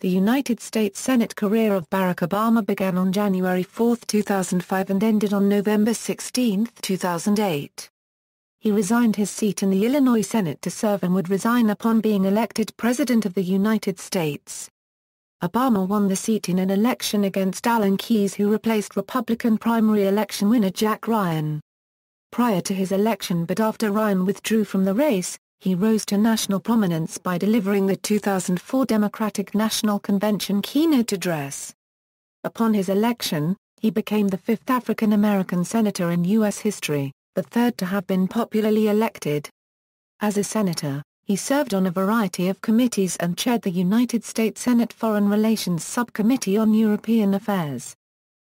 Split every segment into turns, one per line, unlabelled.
The United States Senate career of Barack Obama began on January 4, 2005 and ended on November 16, 2008. He resigned his seat in the Illinois Senate to serve and would resign upon being elected President of the United States. Obama won the seat in an election against Alan Keyes, who replaced Republican primary election winner Jack Ryan. Prior to his election but after Ryan withdrew from the race, he rose to national prominence by delivering the 2004 Democratic National Convention keynote address. Upon his election, he became the fifth African-American senator in U.S. history, the third to have been popularly elected. As a senator, he served on a variety of committees and chaired the United States Senate Foreign Relations Subcommittee on European Affairs.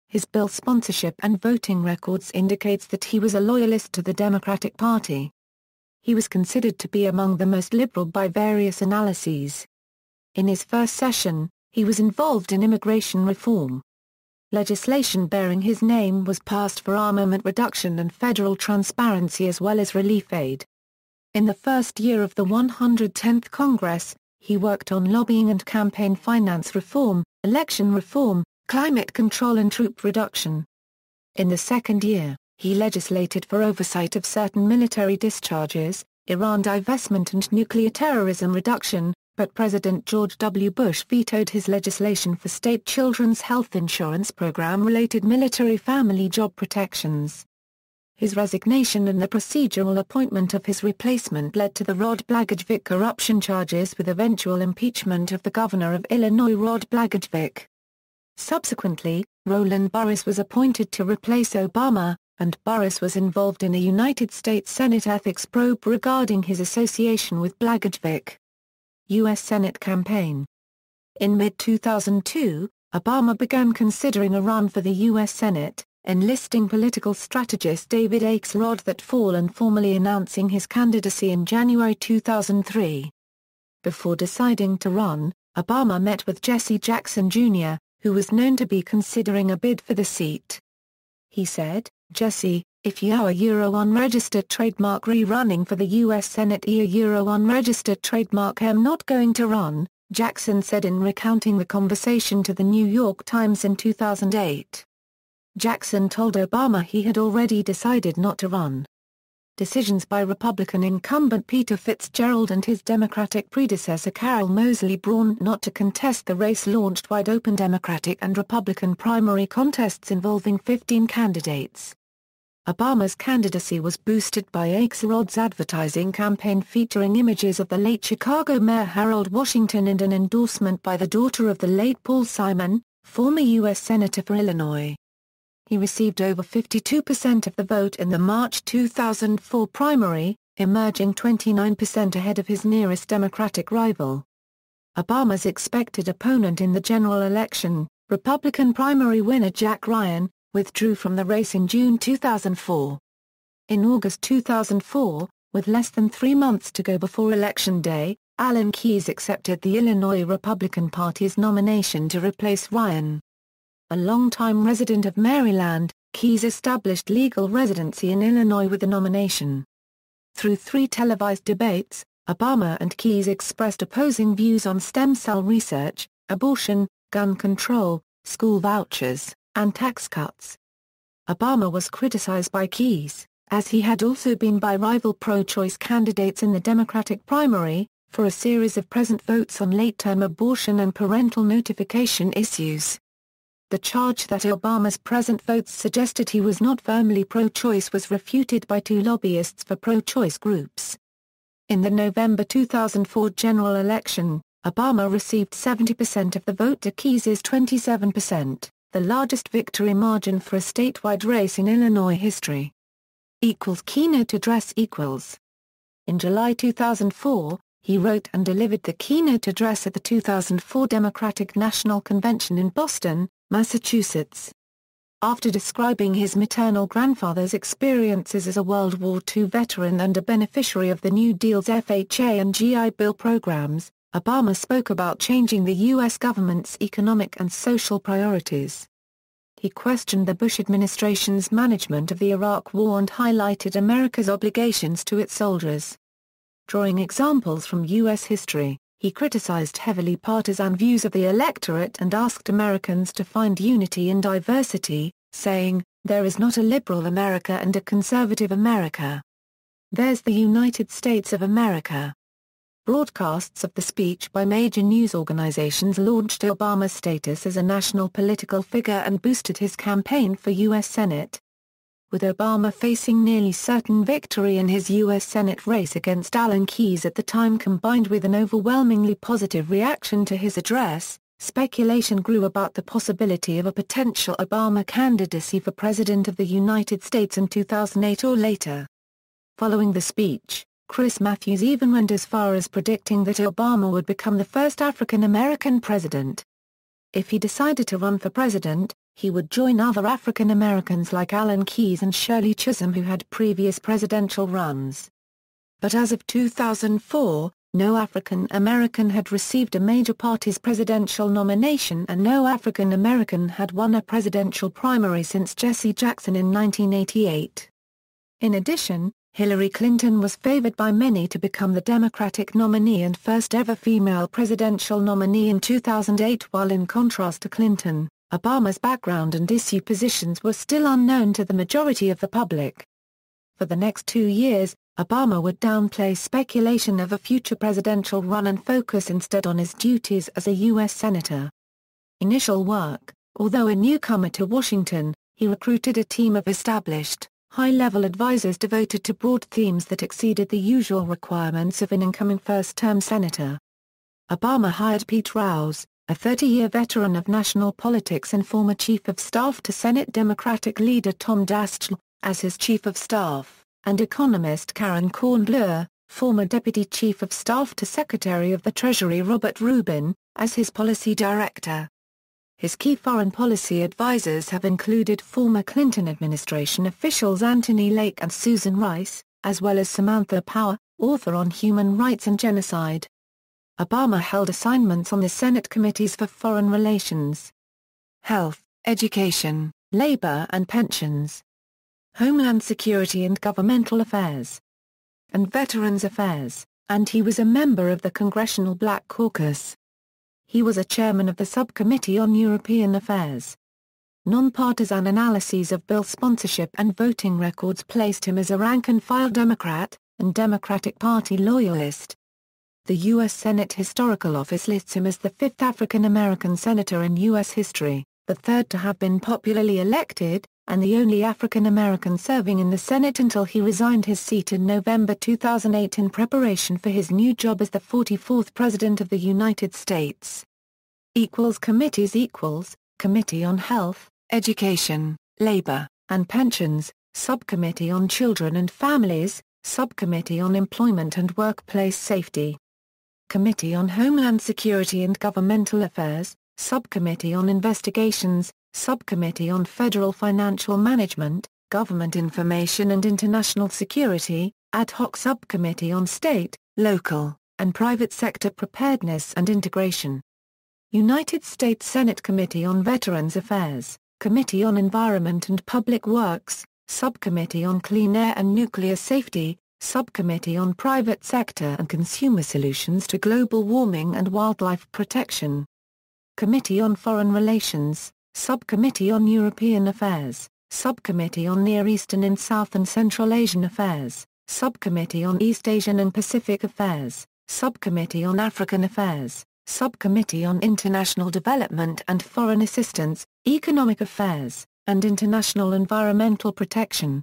His bill sponsorship and voting records indicates that he was a loyalist to the Democratic Party. He was considered to be among the most liberal by various analyses. In his first session, he was involved in immigration reform. Legislation bearing his name was passed for armament reduction and federal transparency as well as relief aid. In the first year of the 110th Congress, he worked on lobbying and campaign finance reform, election reform, climate control and troop reduction. In the second year, he legislated for oversight of certain military discharges, Iran divestment and nuclear terrorism reduction, but President George W. Bush vetoed his legislation for state children's health insurance program-related military family job protections. His resignation and the procedural appointment of his replacement led to the Rod Blagojevich corruption charges with eventual impeachment of the governor of Illinois Rod Blagojevich. Subsequently, Roland Burris was appointed to replace Obama, and Burris was involved in a United States Senate ethics probe regarding his association with Blagojevich. U.S. Senate campaign. In mid-2002, Obama began considering a run for the U.S. Senate, enlisting political strategist David Axelrod that fall and formally announcing his candidacy in January 2003. Before deciding to run, Obama met with Jesse Jackson Jr., who was known to be considering a bid for the seat. He said, "Jesse, if you are a unregistered trademark running for the U.S. Senate unregistered trademark am not going to run," Jackson said in recounting the conversation to the New York Times in 2008. Jackson told Obama he had already decided not to run. Decisions by Republican incumbent Peter Fitzgerald and his Democratic predecessor Carol Moseley Braun not to contest the race launched wide-open Democratic and Republican primary contests involving 15 candidates. Obama's candidacy was boosted by Axelrod's advertising campaign featuring images of the late Chicago Mayor Harold Washington and an endorsement by the daughter of the late Paul Simon, former U.S. Senator for Illinois. He received over 52% of the vote in the March 2004 primary, emerging 29% ahead of his nearest Democratic rival. Obama's expected opponent in the general election, Republican primary winner Jack Ryan, withdrew from the race in June 2004. In August 2004, with less than 3 months to go before Election Day, Alan Keyes accepted the Illinois Republican Party's nomination to replace Ryan. A longtime resident of Maryland, Keyes established legal residency in Illinois with the nomination. Through 3 televised debates, Obama and Keyes expressed opposing views on stem cell research, abortion, gun control, school vouchers, and tax cuts. Obama was criticized by Keyes, as he had also been by rival pro-choice candidates in the Democratic primary, for a series of present votes on late-term abortion and parental notification issues. The charge that Obama's present votes suggested he was not firmly pro-choice was refuted by 2 lobbyists for pro-choice groups. In the November 2004 general election, Obama received 70% of the vote to Keyes' 27%, the largest victory margin for a statewide race in Illinois history. Keynote address equals. In July 2004, he wrote and delivered the keynote address at the 2004 Democratic National Convention in Boston, Massachusetts. After describing his maternal grandfather's experiences as a World War II veteran and a beneficiary of the New Deal's FHA and GI Bill programs, Obama spoke about changing the U.S. government's economic and social priorities. He questioned the Bush administration's management of the Iraq War and highlighted America's obligations to its soldiers. Drawing examples from U.S. history, He criticized heavily partisan views of the electorate and asked Americans to find unity in diversity, saying, "There is not a liberal America and a conservative America. There's the United States of America." Broadcasts of the speech by major news organizations launched Obama's status as a national political figure and boosted his campaign for U.S. Senate. With Obama facing nearly certain victory in his U.S. Senate race against Alan Keyes at the time, combined with an overwhelmingly positive reaction to his address, speculation grew about the possibility of a potential Obama candidacy for President of the United States in 2008 or later. Following the speech, Chris Matthews even went as far as predicting that Obama would become the first African-American president. If he decided to run for president, he would join other African Americans like Alan Keyes and Shirley Chisholm who had previous presidential runs. But as of 2004, no African American had received a major party's presidential nomination and no African American had won a presidential primary since Jesse Jackson in 1988. In addition, Hillary Clinton was favored by many to become the Democratic nominee and first ever female presidential nominee in 2008, while in contrast to Clinton, Obama's background and issue positions were still unknown to the majority of the public. For the next 2 years, Obama would downplay speculation of a future presidential run and focus instead on his duties as a U.S. Senator. Initial work: although a newcomer to Washington, he recruited a team of established, high-level advisors devoted to broad themes that exceeded the usual requirements of an incoming first-term senator. Obama hired Pete Rouse, a 30-year veteran of national politics and former chief of staff to Senate Democratic leader Tom Daschle, as his chief of staff, and economist Karen Kornbluh, former deputy chief of staff to Secretary of the Treasury Robert Rubin, as his policy director. His key foreign policy advisors have included former Clinton administration officials Anthony Lake and Susan Rice, as well as Samantha Power, author on human rights and genocide. Obama held assignments on the Senate committees for foreign relations, health, education, labor and pensions, homeland security and governmental affairs, and veterans affairs, and he was a member of the Congressional Black Caucus. He was a chairman of the Subcommittee on European Affairs. Nonpartisan analyses of bill sponsorship and voting records placed him as a rank-and-file Democrat, and Democratic Party loyalist. The U.S. Senate Historical Office lists him as the fifth African-American senator in U.S. history, the third to have been popularly elected, and the only African-American serving in the Senate until he resigned his seat in November 2008 in preparation for his new job as the 44th President of the United States. Committees: Committee on Health, Education, Labor, and Pensions, Subcommittee on Children and Families, Subcommittee on Employment and Workplace Safety, Committee on Homeland Security and Governmental Affairs, Subcommittee on Investigations, Subcommittee on Federal Financial Management, Government Information and International Security, Ad hoc Subcommittee on State, Local, and Private Sector Preparedness and Integration. United States Senate Committee on Veterans Affairs, Committee on Environment and Public Works, Subcommittee on Clean Air and Nuclear Safety, Subcommittee on Private Sector and Consumer Solutions to Global Warming and Wildlife Protection. Committee on Foreign Relations, Subcommittee on European Affairs, Subcommittee on Near Eastern and South and Central Asian Affairs, Subcommittee on East Asian and Pacific Affairs, Subcommittee on African Affairs, Subcommittee on International Development and Foreign Assistance, Economic Affairs, and International Environmental Protection.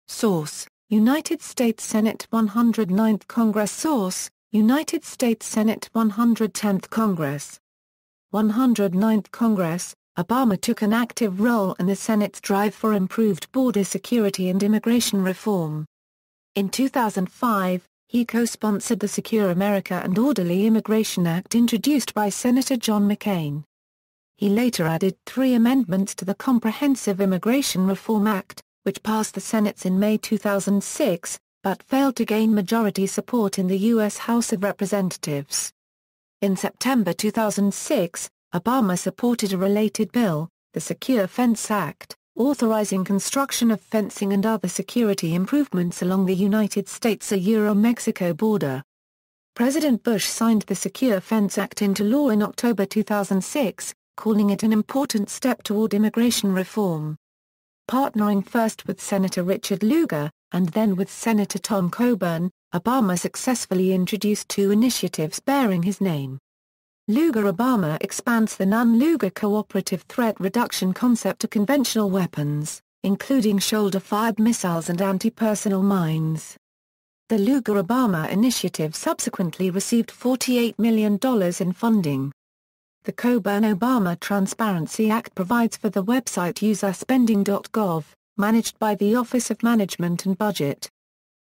Source: United States Senate 109th Congress. Source: United States Senate 110th Congress. 109th Congress. Obama took an active role in the Senate's drive for improved border security and immigration reform. In 2005, he co-sponsored the Secure America and Orderly Immigration Act introduced by Senator John McCain. He later added 3 amendments to the Comprehensive Immigration Reform Act, which passed the Senate in May 2006, but failed to gain majority support in the U.S. House of Representatives. In September 2006, Obama supported a related bill, the Secure Fence Act, authorizing construction of fencing and other security improvements along the United States-Mexico border. President Bush signed the Secure Fence Act into law in October 2006, calling it an important step toward immigration reform. Partnering first with Senator Richard Lugar, and then with Senator Tom Coburn, Obama successfully introduced two initiatives bearing his name. Lugar-Obama expands the Nunn-Lugar cooperative threat reduction concept to conventional weapons, including shoulder-fired missiles and anti-personnel mines. The Lugar-Obama initiative subsequently received $48 million in funding. The Coburn-Obama Transparency Act provides for the website userspending.gov, managed by the Office of Management and Budget.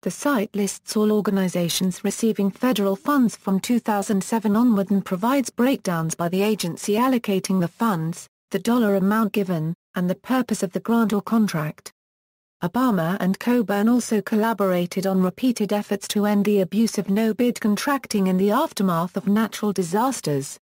The site lists all organizations receiving federal funds from 2007 onward and provides breakdowns by the agency allocating the funds, the dollar amount given, and the purpose of the grant or contract. Obama and Coburn also collaborated on repeated efforts to end the abuse of no-bid contracting in the aftermath of natural disasters.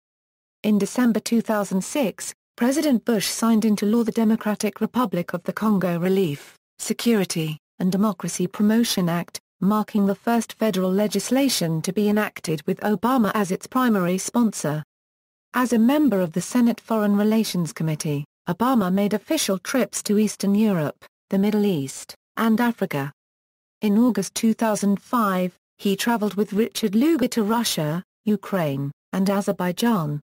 In December 2006, President Bush signed into law the Democratic Republic of the Congo Relief, Security, and Democracy Promotion Act, marking the first federal legislation to be enacted with Obama as its primary sponsor. As a member of the Senate Foreign Relations Committee, Obama made official trips to Eastern Europe, the Middle East, and Africa. In August 2005, he traveled with Richard Lugar to Russia, Ukraine, and Azerbaijan.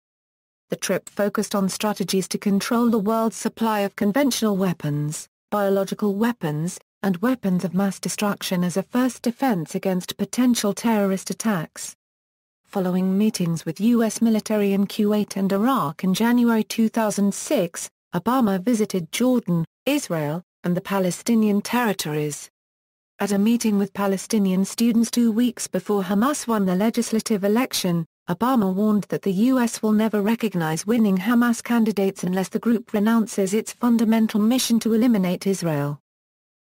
The trip focused on strategies to control the world's supply of conventional weapons, biological weapons, and weapons of mass destruction as a first defense against potential terrorist attacks. Following meetings with U.S. military in Kuwait and Iraq in January 2006, Obama visited Jordan, Israel, and the Palestinian territories. At a meeting with Palestinian students 2 weeks before Hamas won the legislative election, Obama warned that the U.S. will never recognize winning Hamas candidates unless the group renounces its fundamental mission to eliminate Israel.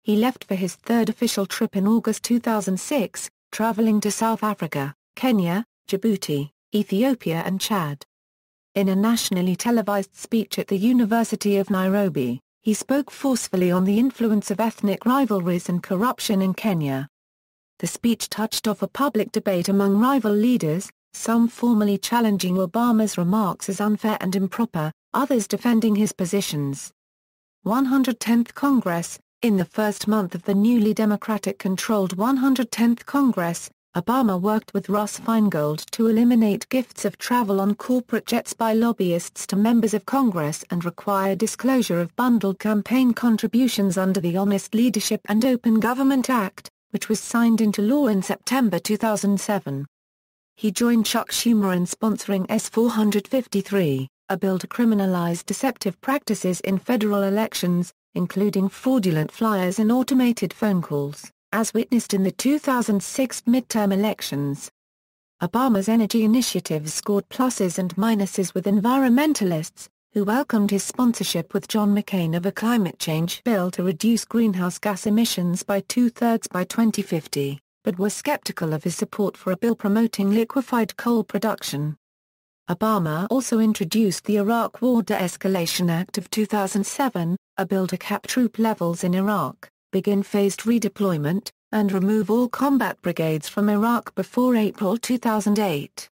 He left for his third official trip in August 2006, traveling to South Africa, Kenya, Djibouti, Ethiopia and Chad. In a nationally televised speech at the University of Nairobi, he spoke forcefully on the influence of ethnic rivalries and corruption in Kenya. The speech touched off a public debate among rival leaders, some formally challenging Obama's remarks as unfair and improper, others defending his positions. 110th Congress. In the first month of the newly Democratic-controlled 110th Congress, Obama worked with Russ Feingold to eliminate gifts of travel on corporate jets by lobbyists to members of Congress and require disclosure of bundled campaign contributions under the Honest Leadership and Open Government Act, which was signed into law in September 2007. He joined Chuck Schumer in sponsoring S-453, a bill to criminalize deceptive practices in federal elections, including fraudulent flyers and automated phone calls, as witnessed in the 2006 midterm elections. Obama's energy initiatives scored pluses and minuses with environmentalists, who welcomed his sponsorship with John McCain of a climate change bill to reduce greenhouse gas emissions by 2/3 by 2050, but were skeptical of his support for a bill promoting liquefied coal production. Obama also introduced the Iraq War De-Escalation Act of 2007, a bill to cap troop levels in Iraq, begin phased redeployment, and remove all combat brigades from Iraq before April 2008.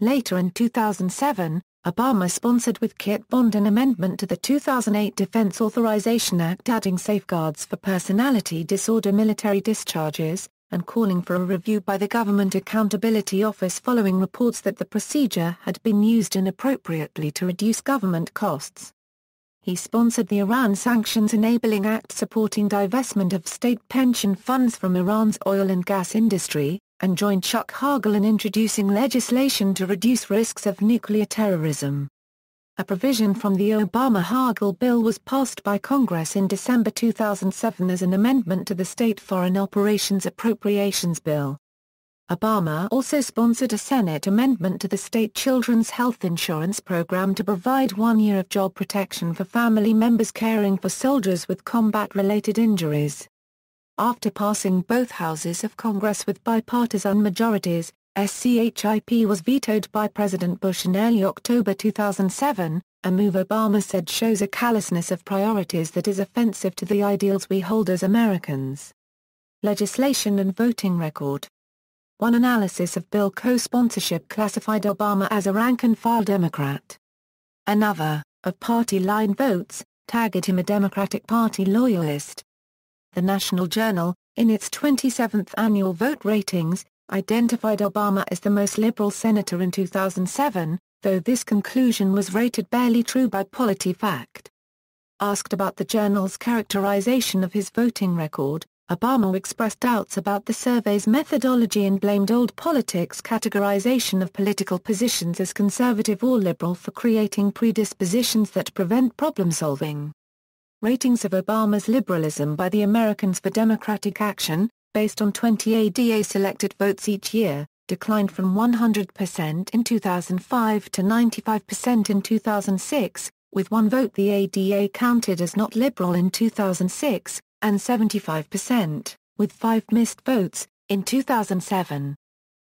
Later in 2007, Obama sponsored with Kit Bond an amendment to the 2008 Defense Authorization Act adding safeguards for personality disorder military discharges, and calling for a review by the Government Accountability Office following reports that the procedure had been used inappropriately to reduce government costs. He sponsored the Iran Sanctions Enabling Act supporting divestment of state pension funds from Iran's oil and gas industry, and joined Chuck Hagel in introducing legislation to reduce risks of nuclear terrorism. A provision from the Obama-Hagel bill was passed by Congress in December 2007 as an amendment to the State Foreign Operations Appropriations Bill. Obama also sponsored a Senate amendment to the state children's health insurance program to provide 1 year of job protection for family members caring for soldiers with combat-related injuries. After passing both houses of Congress with bipartisan majorities, SCHIP was vetoed by President Bush in early October 2007, a move Obama said shows a callousness of priorities that is offensive to the ideals we hold as Americans. Legislation and voting record. One analysis of bill co-sponsorship classified Obama as a rank-and-file Democrat. Another, of party-line votes, tagged him a Democratic Party loyalist. The National Journal, in its 27th annual vote ratings, identified Obama as the most liberal senator in 2007, though this conclusion was rated barely true by PolitiFact. Asked about the journal's characterization of his voting record, Obama expressed doubts about the survey's methodology and blamed old politics' categorization of political positions as conservative or liberal for creating predispositions that prevent problem-solving. Ratings of Obama's liberalism by the Americans for Democratic Action, based on 20 ADA-selected votes each year, declined from 100% in 2005 to 95% in 2006, with one vote the ADA counted as not liberal in 2006, and 75%, with 5 missed votes, in 2007.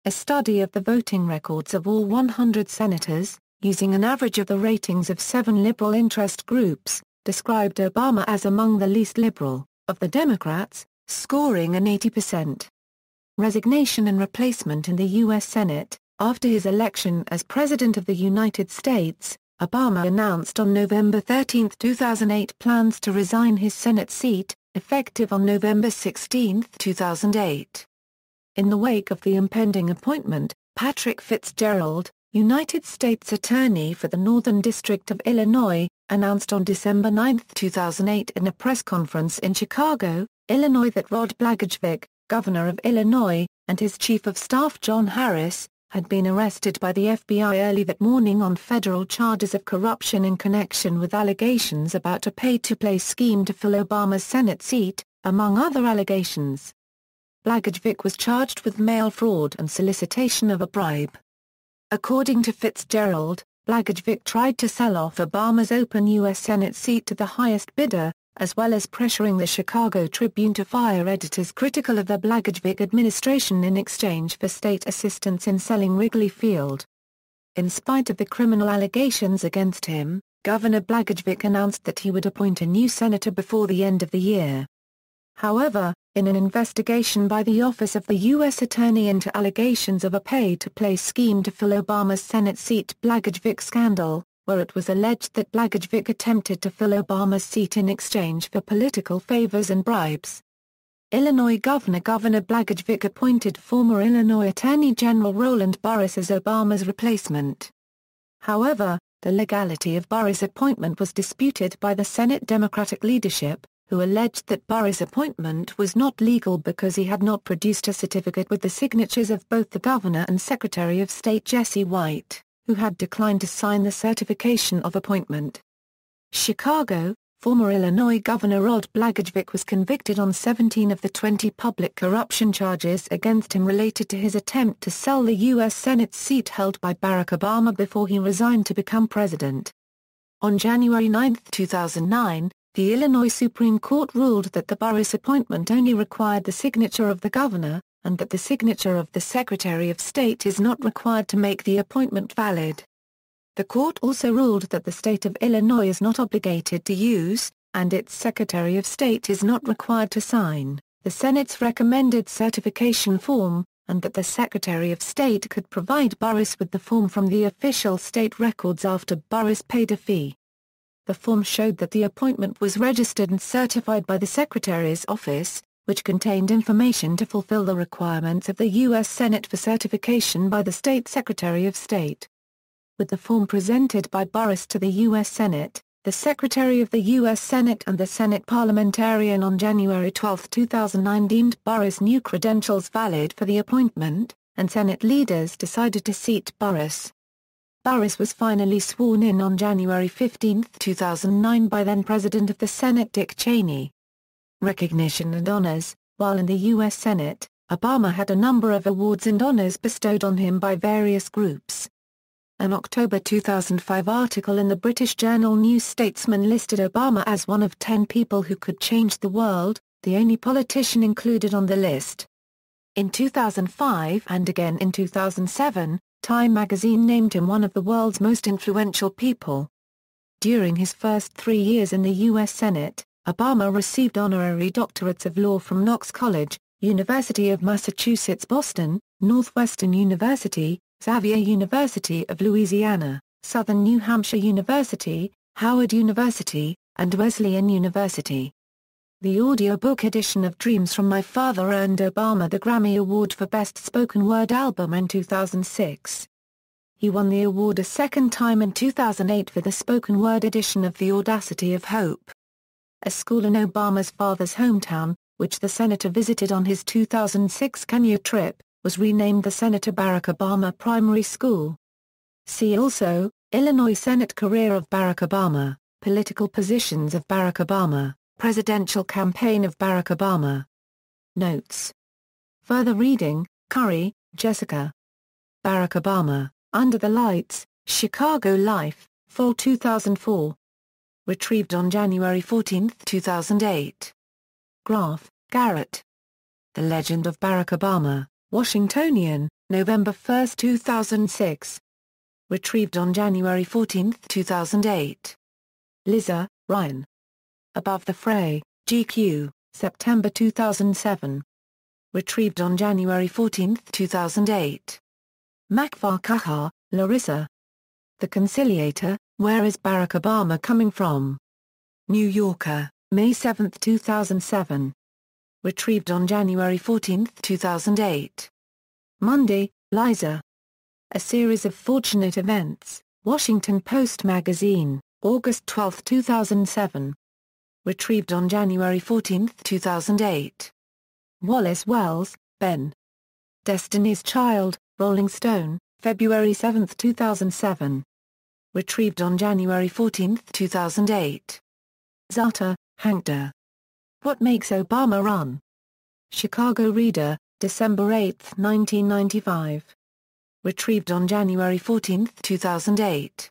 A study of the voting records of all 100 senators, using an average of the ratings of 7 liberal interest groups, described Obama as among the least liberal of the Democrats, scoring an 80%. Resignation and replacement in the U.S. Senate. After his election as President of the United States, Obama announced on November 13, 2008 plans to resign his Senate seat, effective on November 16, 2008. In the wake of the impending appointment, Patrick Fitzgerald, United States Attorney for the Northern District of Illinois, announced on December 9, 2008 in a press conference in Chicago, Illinois that Rod Blagojevich, Governor of Illinois, and his Chief of Staff John Harris, had been arrested by the FBI early that morning on federal charges of corruption in connection with allegations about a pay-to-play scheme to fill Obama's Senate seat, among other allegations. Blagojevich was charged with mail fraud and solicitation of a bribe. According to Fitzgerald, Blagojevich tried to sell off Obama's open U.S. Senate seat to the highest bidder, as well as pressuring the Chicago Tribune to fire editors critical of the Blagojevich administration in exchange for state assistance in selling Wrigley Field. In spite of the criminal allegations against him, Governor Blagojevich announced that he would appoint a new senator before the end of the year. However, in an investigation by the Office of the U.S. Attorney into allegations of a pay-to-play scheme to fill Obama's Senate seat Blagojevich scandal, where it was alleged that Blagojevich attempted to fill Obama's seat in exchange for political favors and bribes. Illinois Governor Blagojevich appointed former Illinois Attorney General Roland Burris as Obama's replacement. However, the legality of Burris' appointment was disputed by the Senate Democratic leadership, who alleged that Burris' appointment was not legal because he had not produced a certificate with the signatures of both the Governor and Secretary of State Jesse White, who had declined to sign the certification of appointment. Chicago, former Illinois Governor Rod Blagojevich was convicted on 17 of the 20 public corruption charges against him related to his attempt to sell the U.S. Senate seat held by Barack Obama before he resigned to become president. On January 9, 2009, the Illinois Supreme Court ruled that the Burris appointment only required the signature of the governor, and that the signature of the Secretary of State is not required to make the appointment valid. The court also ruled that the state of Illinois is not obligated to use, and its Secretary of State is not required to sign, the Senate's recommended certification form, and that the Secretary of State could provide Burris with the form from the official state records after Burris paid a fee. The form showed that the appointment was registered and certified by the Secretary's office, which contained information to fulfill the requirements of the U.S. Senate for certification by the state Secretary of State. With the form presented by Burris to the U.S. Senate, the Secretary of the U.S. Senate and the Senate parliamentarian on January 12, 2009 deemed Burris' new credentials valid for the appointment, and Senate leaders decided to seat Burris. Burris was finally sworn in on January 15, 2009 by then-President of the Senate Dick Cheney. Recognition and honors. While in the U.S. Senate, Obama had a number of awards and honors bestowed on him by various groups. An October 2005 article in the British journal New Statesman listed Obama as one of 10 people who could change the world, the only politician included on the list. In 2005 and again in 2007, Time magazine named him one of the world's most influential people. During his first 3 years in the U.S. Senate, Obama received honorary doctorates of law from Knox College, University of Massachusetts Boston, Northwestern University, Xavier University of Louisiana, Southern New Hampshire University, Howard University, and Wesleyan University. The audiobook edition of Dreams from My Father earned Obama the Grammy Award for Best Spoken Word Album in 2006. He won the award a second time in 2008 for the spoken word edition of The Audacity of Hope. A school in Obama's father's hometown, which the senator visited on his 2006 Kenya trip, was renamed the Senator Barack Obama Primary School. See also, Illinois Senate Career of Barack Obama, Political Positions of Barack Obama, Presidential Campaign of Barack Obama. Notes. Further reading, Curry, Jessica. Barack Obama, Under the Lights, Chicago Life, Fall 2004. Retrieved on January 14, 2008. Graff, Garrett. The Legend of Barack Obama, Washingtonian, November 1, 2006. Retrieved on January 14, 2008. Liza, Ryan. Above the Fray, GQ, September 2007. Retrieved on January 14, 2008. Macfarquhar, Larissa. The Conciliator, Where is Barack Obama Coming From? New Yorker, May 7, 2007. Retrieved on January 14, 2008. Mundy, Liza. A Series of Fortunate Events, Washington Post Magazine, August 12, 2007. Retrieved on January 14, 2008. Wallace Wells, Ben. Destiny's Child, Rolling Stone, February 7, 2007. Retrieved on January 14, 2008. Zata, Hankda. What Makes Obama Run? Chicago Reader, December 8, 1995. Retrieved on January 14, 2008.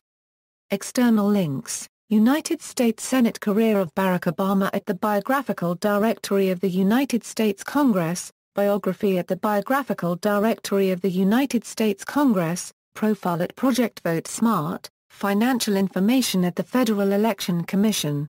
External links. United States Senate Career of Barack Obama at the Biographical Directory of the United States Congress, Biography at the Biographical Directory of the United States Congress, Profile at Project Vote Smart, Financial information at the Federal Election Commission.